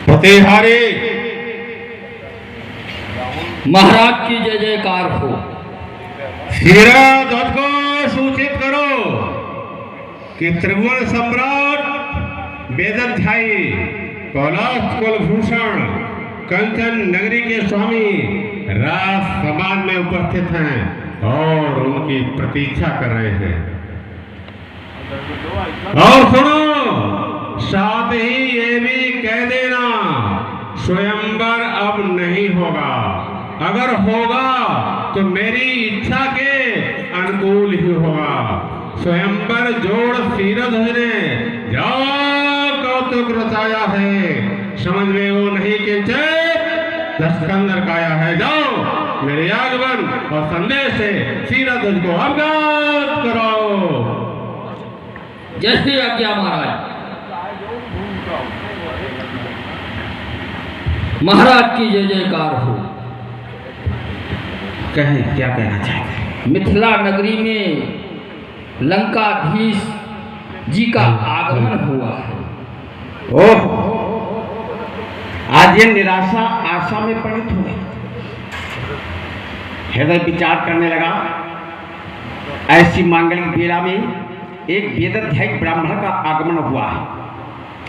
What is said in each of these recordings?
फतेहारे महाराज की जय जयकार हो। ध्वज को सूचित करो कि त्रिभुवन सम्राट वेदाध्यायी कौलास कुलभूषण कंचन नगरी के स्वामी राज समाज में उपस्थित हैं और उनकी प्रतीक्षा कर रहे हैं। और सुनो, साथ ही ये भी कह देना स्वयंवर अब नहीं होगा। अगर होगा तो मेरी इच्छा के अनुकूल ही होगा। स्वयंवर जोड़ सीरध्वज ने जाओ कौतुक रचाया है, समझ में वो नहीं किंचे दस्कंदर काया है। जाओ मेरे आगमन और संदेश से सीरध्वज को अवगत कराओ। जैसे आज्ञा महाराज। महाराज की जय जयकार हो। कहें, क्या कहना चाहते हैं? मिथिला नगरी में लंकाधीश जी का आगमन हुआ है। ओह, आज ये निराशा आशा में परिणत हो गई। हृदय विचार करने लगा, ऐसी मांगलिक बेला में एक वेदाध्यायी ब्राह्मण का आगमन हुआ है।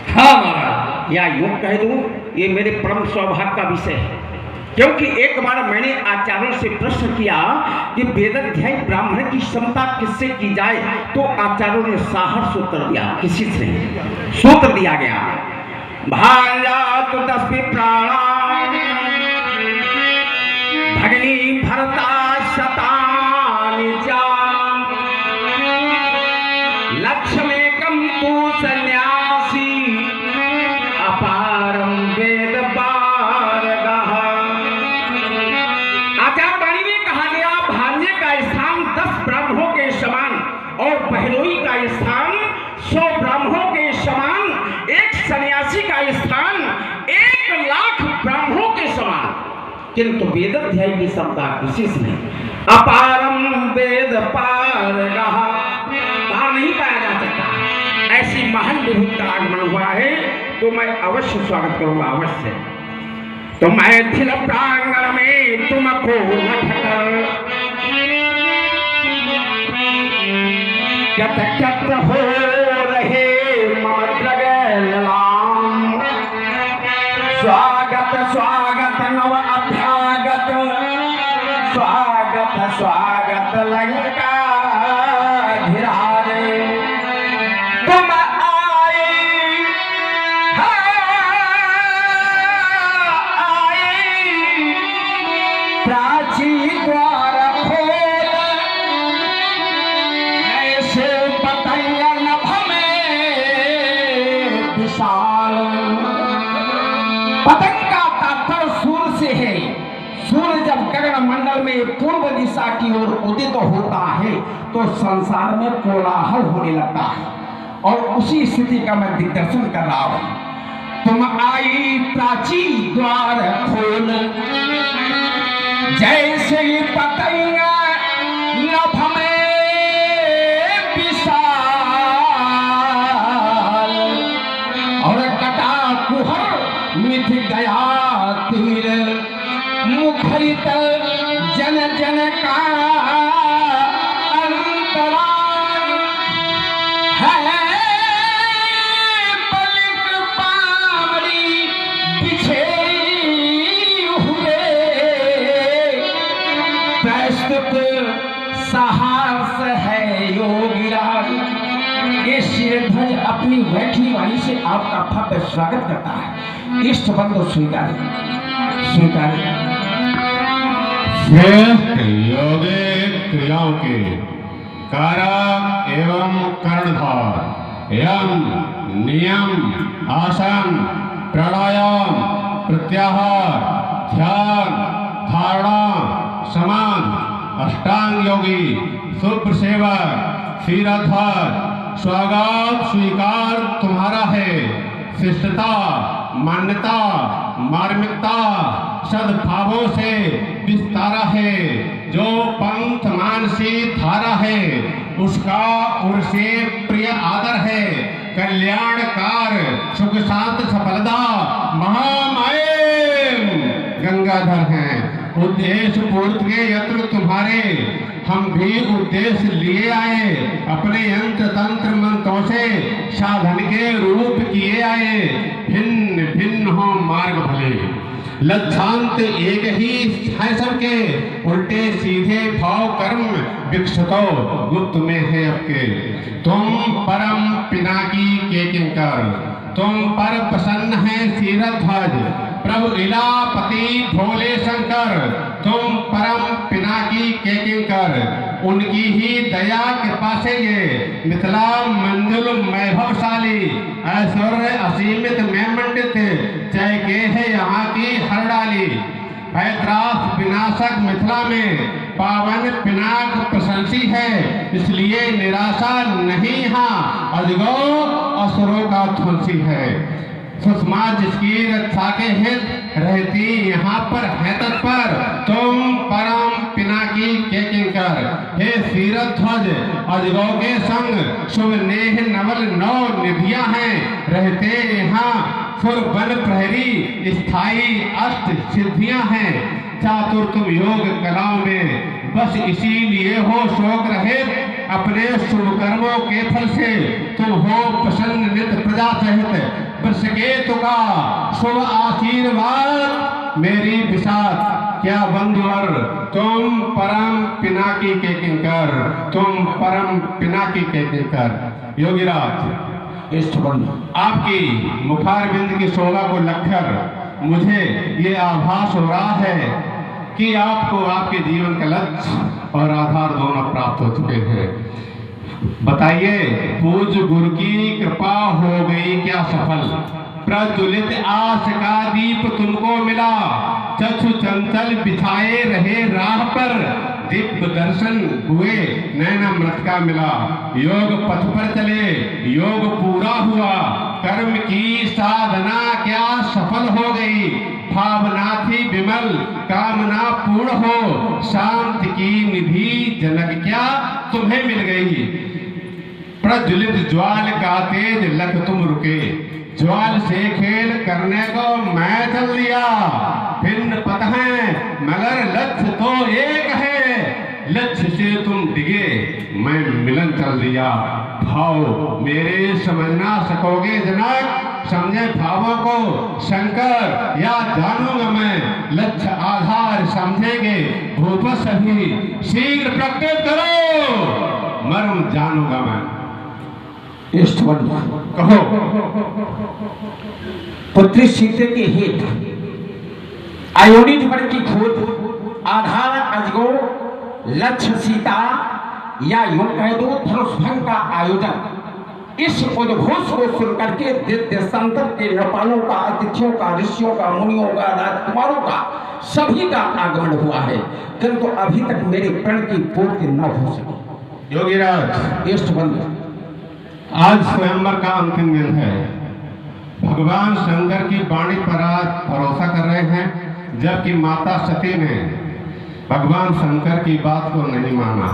हाँ महाराज, या यूं कह दूं, ये मेरे परम सौभाग्य का विषय है, क्योंकि एक बार मैंने आचार्यों से प्रश्न किया कि वेदाध्यायी ब्राह्मण की क्षमता किससे की जाए, तो आचार्यों ने साहस उत्तर दिया, किसी से नहीं। सूत्र दिया गया, भांजा तो 10 प्राणा भगनी भरता शतानि चा लक्ष्मेकं तु सन्यासी अपारम वेद पारगः। आचार्य वाणी में कहा गया, भांजे का स्थान 10 ब्राह्मणों के समान और बहनोई का स्थान 100 ब्राह्मणों के समान, एक सन्यासी का स्थान 1 लाख ब्राह्मणों के समान, किंतु वेदाध्यायी की क्षमता विशेष नहीं। अपारम वेद पारगः, पार नहीं पाया जा सकता। ऐसी महान विभूति का आगमन हुआ है, तो मैं अवश्य स्वागत करूंगा, अवश्य। तो मैथिल प्रांगण में तुमको कत हो रहे ममद्रग ललाम। स्वागत स्वागत नव अभ्यागत, स्वागत स्वागत लंका धीरारे। तुम आए प्राची द्वार खोल, ऐसे पतंग नभ में विशाल। पतंग का तात्पर्य सूर्य से है। सूर्य जब गगन मंडल में पूर्व दिशा की ओर उदित होता है तो संसार में कोलाहल होने लगता है, और उसी स्थिति का मैं दिग्दर्शन कर रहा हूं। तुम आई प्राची द्वार खोल, जैसे पतंग नभ में विशाल, और कटा कुहर मिथ गया तीर, मुखरित जन जन का अंतराल है। पलिक पावरी बिछे हुए, प्रस्तुत साहस है योगीराज। ये सिरध्वज अपनी वैठी वाणी से आपका भव्य स्वागत करता है। इष्ट बंधु स्वीकार स्वीकार। श्रेष्ठ योगिक क्रियाओं के कारक एवं कर्णधार, यम नियम आसन प्राणायाम प्रत्याहार ध्यान धारणा समाधि अष्टांग योगी सुप्रसेवक क्षीरध्वज, स्वागत स्वीकार तुम्हारा है। शिष्टता मान्यता मार्मिकता सद्भावों से विस्तारा है, जो पंथ मानसी धारा है उसका उनसे प्रिय आदर है। कल्याणकार सुख शांत सफलता महामाय गंगाधर हैं। उद्देश्य पूर्ति के यत्र तुम्हारे हम भी उद्देश्य लिए आए। अपने यंत्र तंत्र मंत्रों से साधन के रूप किए आए। भिन्न भिन्न हो मार्ग भले, लक्षांत एक ही है सबके। उल्टे सीधे भाव कर्म विकसितो गुप्त में है आपके। तुम परम पिनाकी के किंकर, तुम पर प्रसन्न है सीरध्वज प्रभु इलापति भोले शंकर। तुम परम पिनाकी के किंकर, उनकी ही दया कृपा से ये मिथिला मंजुल वैभवशाली ऐश्वर्य असीमित में मंडित जय के है यहाँ की हर डाली। पैत्रास विनाशक मिथिला में पावन पिनाक प्रशंसी है। इसलिए निराशा नहीं यहाँ अजगो असुरों का ध्वंसी है। सुषमा जिसकी रक्षा के हित रहती यहाँ पर है तत्पर। तुम परम पिनाकी के किंकर, हे सीरध्वज अजगौ के संग शुभ नेह नवल नौ निधियां हैं। रहते यहाँ सुर बल प्रहरी स्थायी अष्ट सिद्धियां हैं। चातुर तुम योग कलाओं में बस इसीलिए हो शोक रहे। अपने शुभ कर्मों के फल से तुम हो प्रसन्न नित प्रजा सहित। वृषकेतु का शुभ आशीर्वाद मेरी विषाद क्या बंधुवर। तुम परम पिनाकी के किंकर, तुम परम पिनाकी के किंकर। योगीराज इष्ट बंधु, आपकी मुखारविंद की शोभा को लगकर मुझे ये आभास हो रहा है कि आपको आपके जीवन का लक्ष्य और आधार दोनों प्राप्त हो चुके हैं। बताइए, पूज्य गुरु की कृपा हो गई क्या सफल। प्रज्वलित आस का दीप तुमको मिला। चक्षु चंचल बिछाए रहे राह पर। दिव्य दर्शन हुए नैनामृत का मिला। योग पथ पर चले, योग पूरा हुआ। कर्म की साधना क्या सफल हो गई। भावना थी विमल, कामना पूर्ण हो। शांति की निधि जनक क्या तुम्हें मिल गई। प्रज्वलित ज्वाल का तेज लख तुम रुके। ज्वाल से खेल करने को मैं चल दिया। भिन्न पथ हैं मगर लक्ष्य तो एक है। लक्ष्य से तुम डिगे, मैं मिलन चल दिया। भाव मेरे समझ ना सकोगे जनक। समझे भावों को शंकर या जानूंगा मैं। लक्ष्य आधार समझेंगे भूप सभी। शीघ्र प्रकट करो, मर्म जानूंगा मैं। इष्ट बंधु, कहो। पुत्री सीते के हित, अयोनिज वर की खोज, आधार अजगो, लक्ष्य सीता या यूं कह दो धनुष भंग का आयोजन। इस उद्घोष को सुनकर के दिव्य संतर के नृपालों का, अतिथियों का, ऋषियों का, मुनियों का, राजकुमारों का सभी का आगमन हुआ है। किंतु अभी तक मेरे प्रण की पूर्ति न हो सकी। योगीराज इष्ट बंधु, आज स्वयंवर का अंतिम दिन है। भगवान शंकर की वाणी पर आज भरोसा कर रहे हैं, जबकि माता सती ने भगवान शंकर की बात को नहीं माना।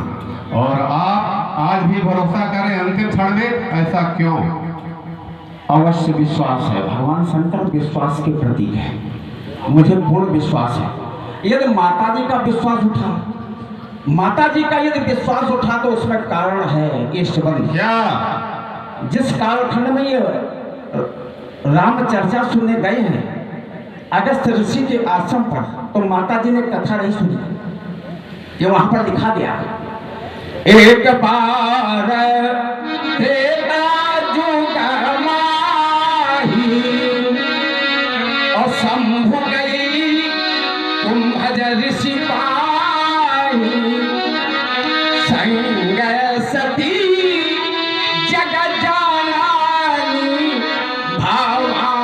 और आप आज भी भरोसा करें अंतिम क्षण में, ऐसा क्यों? अवश्य विश्वास है। भगवान शंकर विश्वास के प्रतीक है। मुझे पूर्ण विश्वास है। यदि माता जी का विश्वास उठा, माता जी का यदि विश्वास उठा तो उसमें कारण है। इष्ट बंधु, क्या? जिस कालखंड में ये राम चर्चा सुनने गए हैं अगस्त ऋषि के आश्रम पर, तो माता जी ने कथा नहीं सुनी। ये वहां पर लिखा गया, एक बार तेरा जुग माही और शंभु गई तुम भज ऋषि पाही। संग सती जगत जानी भावानी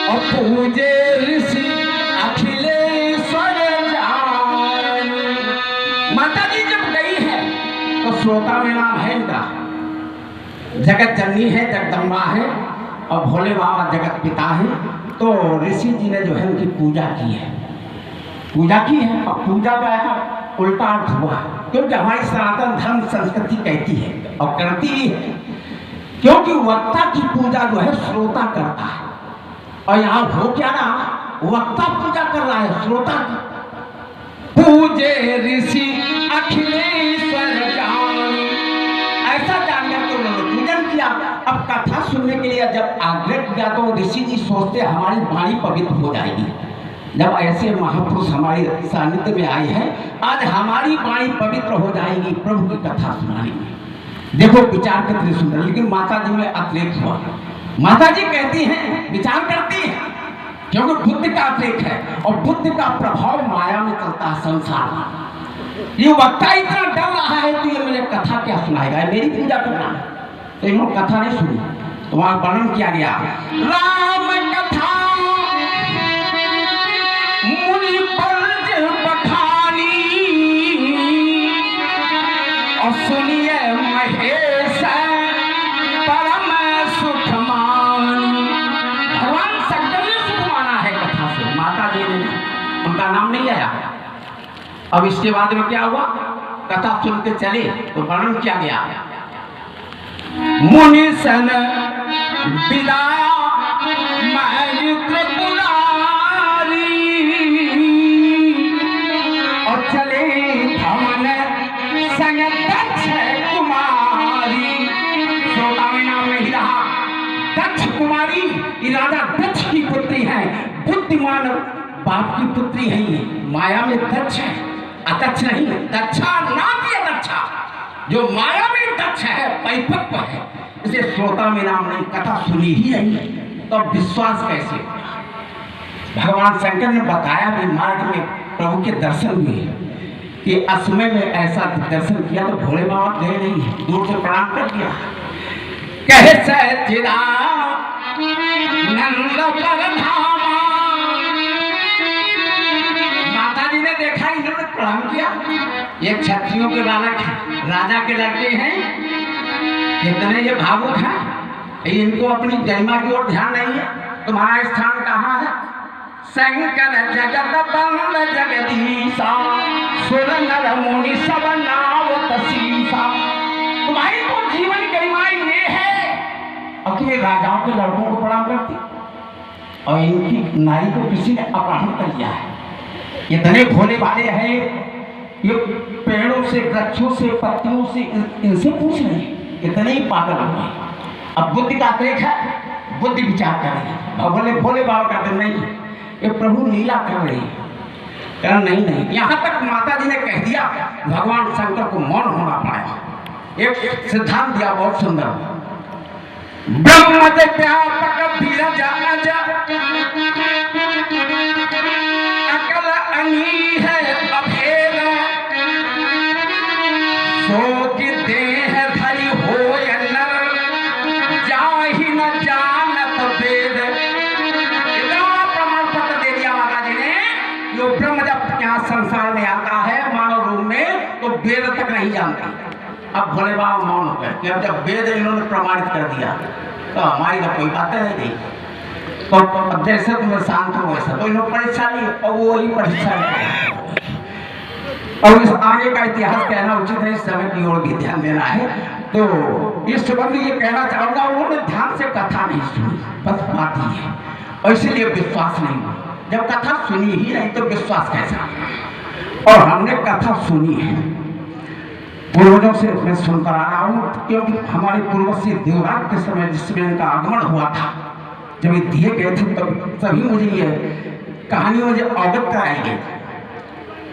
और पूजे ऋषि अखिलेश्वर जानी। माता जी जब गई है तो श्रोता में नाम है इनका। जगत जननी है, जगदम्बा है और भोले बाबा जगत पिता है। तो ऋषि जी ने जो है उनकी पूजा की है, पूजा की है। और पूजा का उल्टा अर्थ हुआ, क्योंकि हमारी सनातन धर्म संस्कृति कहती है और करती भी है, क्योंकि वक्ता की पूजा जो है श्रोता करता है, और यहाँ हो क्या रहा, वक्ता पूजा कर रहा है श्रोता की। पूजे ऋषि अखिलेश्वर ज्ञानी, ऐसा जानकर के उन्होंने पूजन किया। अब कथा सुनने के लिए जब आग्रह किया तो ऋषि जी सोचते हमारी वाणी पवित्र हो जाएगी, जब ऐसे महापुरुष हमारे सानिध्य में आए हैं, आज हमारी वाणी पवित्र हो जाएगी प्रभु की कथा सुनाने में। देखो विचार कितने सुंदर, लेकिन माता जी में अतिरेक हुआ। माता जी कहती हैं, विचार करती हैं, क्योंकि बुद्ध का अतिरेक है और बुद्ध का प्रभाव माया में चलता है संसार में। ये वक्ता इतना डर रहा है तो ये मुझे कथा क्या सुनाएगा, मेरी पूजा करना है, तो इन्होंने कथा नहीं सुनी। तो वहां वर्णन किया गया, राम कथा मुनि पंच बखानी, और सुनिए महेश परम सुख मानी। भगवान शंकर ने सुख माना है कथा से, माता जी ने, उनका नाम नहीं आया। अब इसके बाद में क्या हुआ, कथा सुनते चले तो वर्णन किया गया, मुनि सन विदा मैं त्रिपुरारी, और चले भवन संग दक्ष कुमारी। श्रोता में नाम नहीं रहा, दक्ष कुमारी, ये राजा दक्ष की पुत्री है, बुद्धिमान बाप की पुत्री है। ये माया में दक्ष है, अदक्ष नहीं, दक्षा नाम दिया दक्षा, जो माया में दक्ष है, परिपक्व है, इसे श्रोता में नाम नहीं, कथा सुनी ही नहीं, तो विश्वास कैसे। भगवान शंकर ने बताया भी, मार्ग में प्रभु के दर्शन हुए कि असमय में ऐसा दर्शन किया तो भोले बाबा गए नहीं, दूर से प्रणाम कर दिया, कहे सच्चिदानंद परधामा। माता जी ने देखा, इन्होंने प्रणाम किया, ये क्षत्रियों के बालक हैं, राजा के लड़के हैं, कितने ये भावुक हैं, इनको अपनी गरिमा की ओर ध्यान नहीं है। तुम्हारा स्थान कहाँ है, शंकर जगत बंद जगदीशा, सुर नर मुनि सब नावत शीशा। तुम्हारी तो जीवन गरिमा ये है, अकेले राजाओं के लड़कों को प्रणाम करती, और इनकी नारी को किसी ने अपहरण कर लिया है। इतने भोले भाले हैं, ये पेड़ों से, वृक्षों से, पत्तियों से, इनसे पूछ रहे, इतने ही पागल हो गए। अब बुद्धि का अतिरेक है, बुद्धि विचार कर रही है, और बोले भोले बाबा कहते नहीं, ये प्रभु लीला कर रही है, कहना नहीं नहीं। यहाँ तक माता जी ने कह दिया, भगवान शंकर को मौन होना पड़ा। एक सिद्धांत दिया बहुत सुंदर, ब्रह्म व्यापक धीरज अज अकल अनी है अभेद, सो कि देह धरि हो नर, जाहि न जानत वेद। इतना प्रमाण पत्र दे दिया माता जी ने, जो ब्रह्म जब यहाँ संसार में आता है मानव रूप में, तो वेद तक नहीं जानती। अब भोले बाबा मौन हो गए कि अब जब वेद इन्होंने प्रमाणित कर दिया तो हमारी तो कोई बातें नहीं थी। तो अब जैसे तुम्हें शांत हो वैसा, तो इन्होंने परीक्षा ली और वो ही परीक्षा ली। और इस आगे का इतिहास कहना उचित है, इस समय की ओर भी ध्यान देना है। तो इस संबंध में ये कहना चाहूँगा, उन्होंने ध्यान से कथा नहीं सुनी, बस बात ही है, और इसीलिए विश्वास नहीं हुआ। जब कथा सुनी ही नहीं तो विश्वास कैसा। और हमने कथा सुनी है, पूर्वजों से मैं सुनता आ रहा हूँ, क्योंकि हमारे पूर्वज से देवराज के समय जिसमें इनका आगमन हुआ था, जब ये दिए गए थे तभी मुझे ये कहानी मुझे अवगत कराई गई,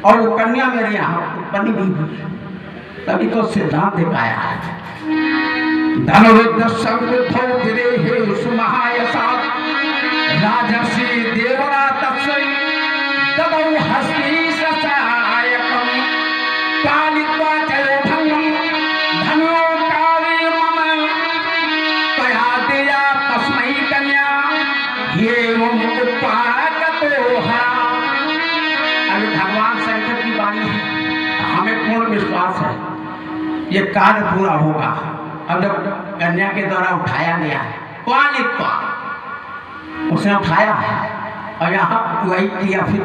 और वो कन्या मेरे यहाँ उत्पन्न भी हुई, तभी तो सिद्धांत दिखाया है। धनुरुद्ध संकुथो विदेहे सुमहायसा, राजर्षि देवरा तत्सै तदौ हस्ती ससायकम्, पालित्वा चलो भंगम् धनो काले मम, त्वया देया तस्मै कन्या एवं उपागतो हरा। अभी भगवान शंकर की वाणी है, हमें पूर्ण विश्वास है ये कार्य पूरा होगा। अब जब कन्या के द्वारा उठाया गया है, पालित्वा उसने उठाया है, और यहाँ वही किया, फिर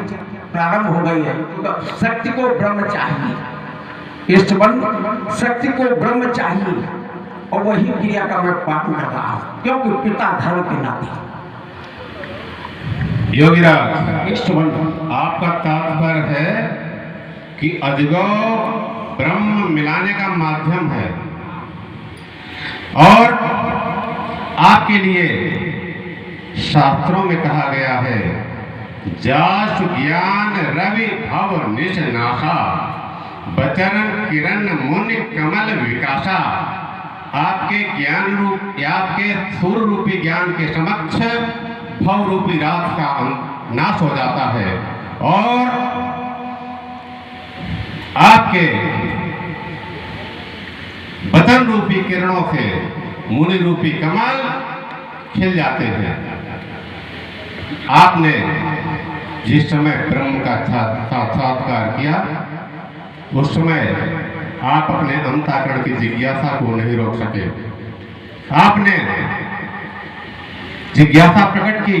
प्रारंभ हो गई है। तो शक्ति को ब्रह्म चाहिए, इष्टबंध शक्ति को ब्रह्म चाहिए, और वही क्रिया का मैं पालन कर रहा हूँ, क्योंकि पिता धर्म के नाते। योगीराज, इष्टबंध आपका तात्पर्य है कि अजगौ ब्रह्म मिलाने का माध्यम है, और आपके लिए शास्त्रों में कहा गया है, जासु ज्ञान रवि भव निश नाशा, बचन किरण मुनि कमल विकासा। आपके ज्ञान रूप या आपके सूर्य रूपी ज्ञान के समक्ष भव रूपी रात का नाश हो जाता है, और आपके बचन रूपी किरणों से मुनि रूपी कमल खिल जाते हैं। आपने जिस समय ब्रह्म का साक्षात्कार किया, उस समय आप अपने अंतःकरण की जिज्ञासा को नहीं रोक सके। आपने जिज्ञासा प्रकट की,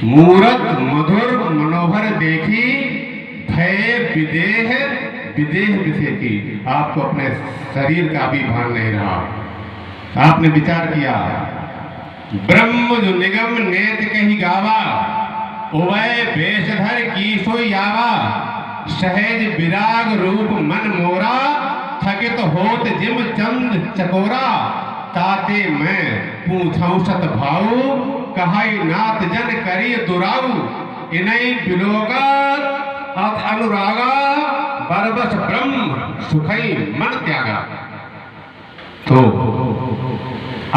मूरत मधुर मनोहर देखी, भय विदेह विदेह विषय की। आपको अपने शरीर का भी भान नहीं रहा। आपने विचार किया, ब्रह्म जो निगम नेत कही गावा, उवय वेशधर की सोई आवा, सहज विराग रूप मन मोरा, थकित होत जिम चंद चकोरा, ताते मैं पूछाऊं सत भाऊ, कहाई नाथ जन करी दुराऊ, इनई बिलोगा अत अनुरागा, बरबस ब्रह्म सुखई मन त्यागा। तो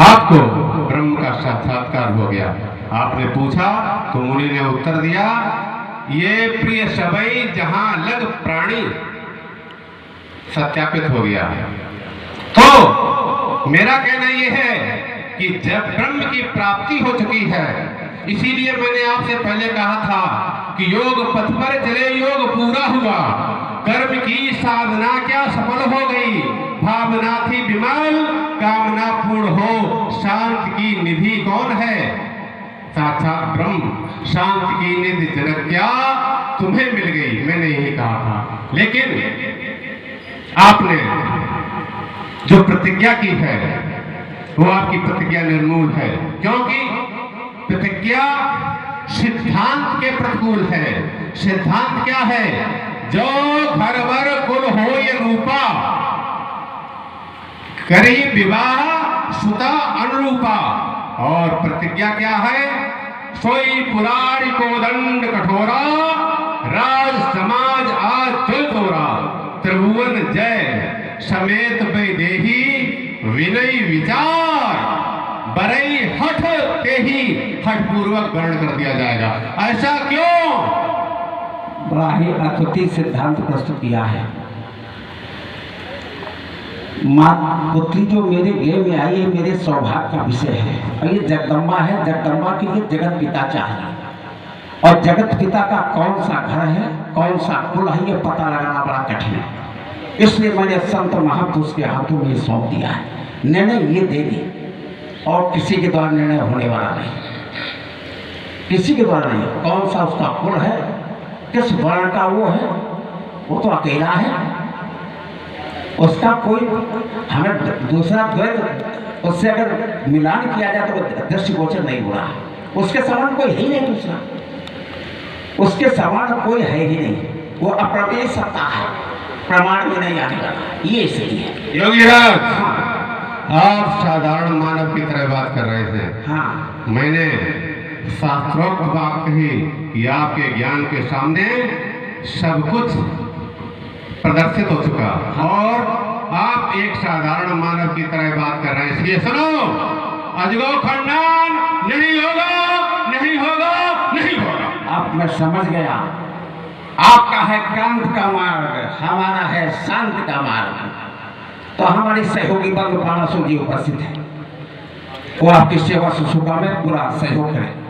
आपको ब्रह्म का साक्षात्कार हो गया। आपने पूछा तो मुनि ने उत्तर दिया, ये प्रिय सबई जहां लग प्राणी, सत्यापित हो गया। तो मेरा कहना यह है कि जब ब्रह्म की प्राप्ति हो चुकी है, इसीलिए मैंने आपसे पहले कहा था कि योग पथ पर चले योग पूरा हुआ, कर्म की साधना क्या सफल हो गई, भावना थी विमल कामना पूर्ण हो, शांत की निधि कौन है, साक्षात ब्रह्म। शांत की निधि जनक क्या तुम्हें मिल गई, मैंने यही कहा था। लेकिन आपने जो प्रतिज्ञा की है, वो आपकी प्रतिज्ञा निर्मूल है, क्योंकि प्रतिज्ञा सिद्धांत के प्रतिकूल है। सिद्धांत क्या है, जो घरवर कुल हो ये रूपा, करी विवाह सुता अनुरूपा। और प्रतिज्ञा क्या है, सोई पुराण को दंड कठोरा, राज समाज आज चल तोरा, त्रिभुवन जय समेत वैदेही, विनय विचार बरई हठ ते ही हठ पूर्वक ग्रहण कर दिया जाएगा। ऐसा क्यों? बड़ा ही अद्भुत सिद्धांत प्रस्तुत किया है। माँ पुत्री जो मेरे गृह में आई है, मेरे सौभाग्य का विषय है, और ये जगदम्बा है। जगदम्बा के लिए जगत पिता चाहिए, और जगत पिता का कौन सा घर है, कौन सा कुल है, ये पता लगाना बड़ा कठिन है। इसलिए मैंने संत महापुरुष के हाथों में सौंप दिया है। निर्णय ये देगी, और किसी के द्वारा निर्णय होने वाला नहीं, किसी के द्वारा नहीं। कौन सा उसका कुल है, किस वर्ण का वो है, वो तो अकेला है। उसका कोई हमें दूसरा द्वैत उससे अगर मिलान किया जाए तो दृष्टिगोचर नहीं हो रहा। उसके समान कोई है ही नहीं दूसरा, उसके समान कोई है ही नहीं। वो अप्रमेय सत्ता है, प्रमाण में नहीं आने वाला। ये सही है। योगीराज, आप साधारण मानव की तरह बात कर रहे थे। हाँ, मैंने शास्त्रोक्त बात कही कि आपके ज्ञान के सामने सब कुछ प्रदर्शित हो चुका, और आप एक साधारण मानव की तरह बात कर रहे हैं। इसलिए सुनो, अजगौ खंडन नहीं होगा, नहीं होगा, नहीं होगा। अब मैं समझ गया, आपका है क्रांत का मार्ग, हमारा है शांत का मार्ग। तो हमारी सहयोगी बंधु पानासु जी उपस्थित है, वो आपकी सेवा शुश्रूषा में पूरा सहयोग करें।